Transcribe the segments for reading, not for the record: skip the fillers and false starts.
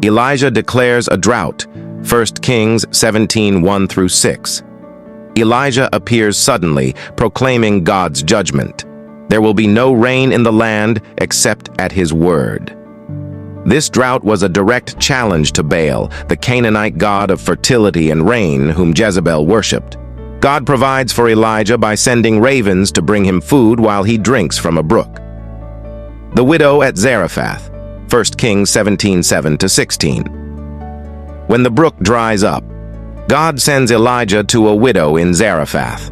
Elijah declares a drought, 1 Kings 17:1-6. Elijah appears suddenly, proclaiming God's judgment. There will be no rain in the land except at his word. This drought was a direct challenge to Baal, the Canaanite god of fertility and rain whom Jezebel worshipped. God provides for Elijah by sending ravens to bring him food while he drinks from a brook. The widow at Zarephath, 1 Kings 17:7-16. When the brook dries up, God sends Elijah to a widow in Zarephath.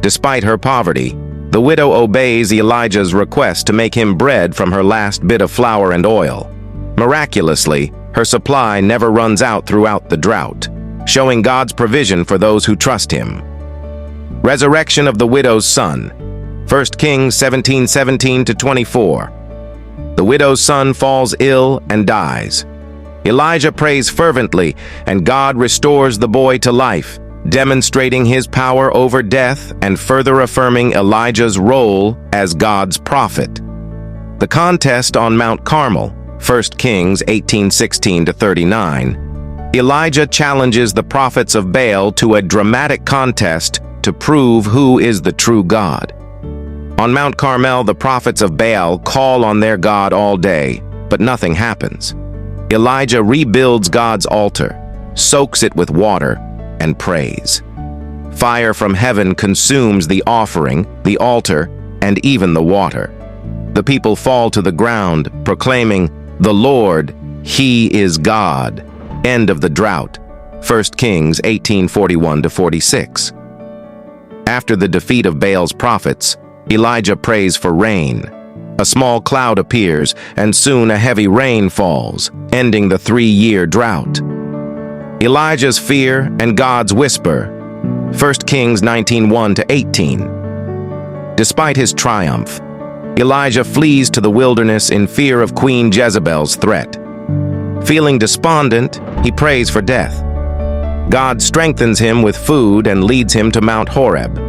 Despite her poverty, the widow obeys Elijah's request to make him bread from her last bit of flour and oil. Miraculously, her supply never runs out throughout the drought, showing God's provision for those who trust him. Resurrection of the widow's son, 1 Kings 17:17-24. The widow's son falls ill and dies. Elijah prays fervently, and God restores the boy to life, demonstrating his power over death and further affirming Elijah's role as God's prophet. The contest on Mount Carmel, 1 Kings 18:16-39. Elijah challenges the prophets of Baal to a dramatic contest to prove who is the true God. On Mount Carmel, the prophets of Baal call on their God all day, but nothing happens. Elijah rebuilds God's altar, soaks it with water, and prays. Fire from heaven consumes the offering, the altar, and even the water. The people fall to the ground, proclaiming, "The Lord, He is God." End of the drought. 1 Kings 18:41-46. After the defeat of Baal's prophets, Elijah prays for rain. A small cloud appears, and soon a heavy rain falls, ending the 3-year drought. Elijah's fear and God's whisper, 1 Kings 19:1-18. Despite his triumph, Elijah flees to the wilderness in fear of Queen Jezebel's threat. Feeling despondent, he prays for death. God strengthens him with food and leads him to Mount Horeb,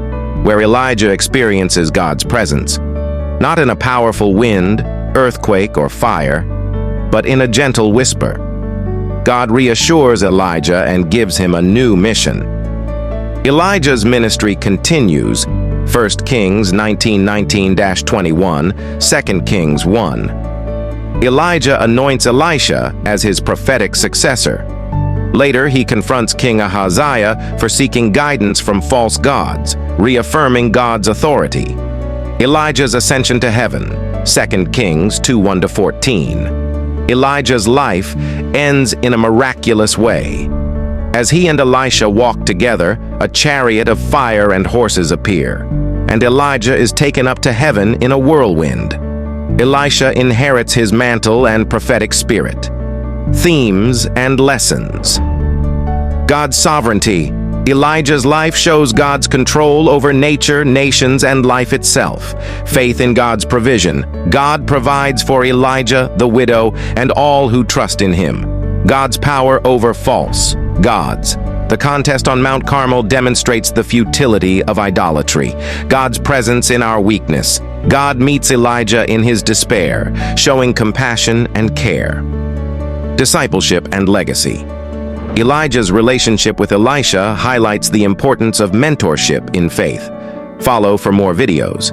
where Elijah experiences God's presence. Not in a powerful wind, earthquake, or fire, but in a gentle whisper. God reassures Elijah and gives him a new mission. Elijah's ministry continues, 1 Kings 19:19-21, 2 Kings 1. Elijah anoints Elisha as his prophetic successor. Later, he confronts King Ahaziah for seeking guidance from false gods, reaffirming God's authority. Elijah's ascension to heaven, 2 Kings 2:1-14. Elijah's life ends in a miraculous way. As he and Elisha walk together, a chariot of fire and horses appear, and Elijah is taken up to heaven in a whirlwind. Elisha inherits his mantle and prophetic spirit. Themes and lessons. God's sovereignty. Elijah's life shows God's control over nature, nations, and life itself. Faith in God's provision. God provides for Elijah, the widow, and all who trust in him. God's power over false gods. The contest on Mount Carmel demonstrates the futility of idolatry. God's presence in our weakness. God meets Elijah in his despair, showing compassion and care. Discipleship and legacy. Elijah's relationship with Elisha highlights the importance of mentorship in faith. Follow for more videos.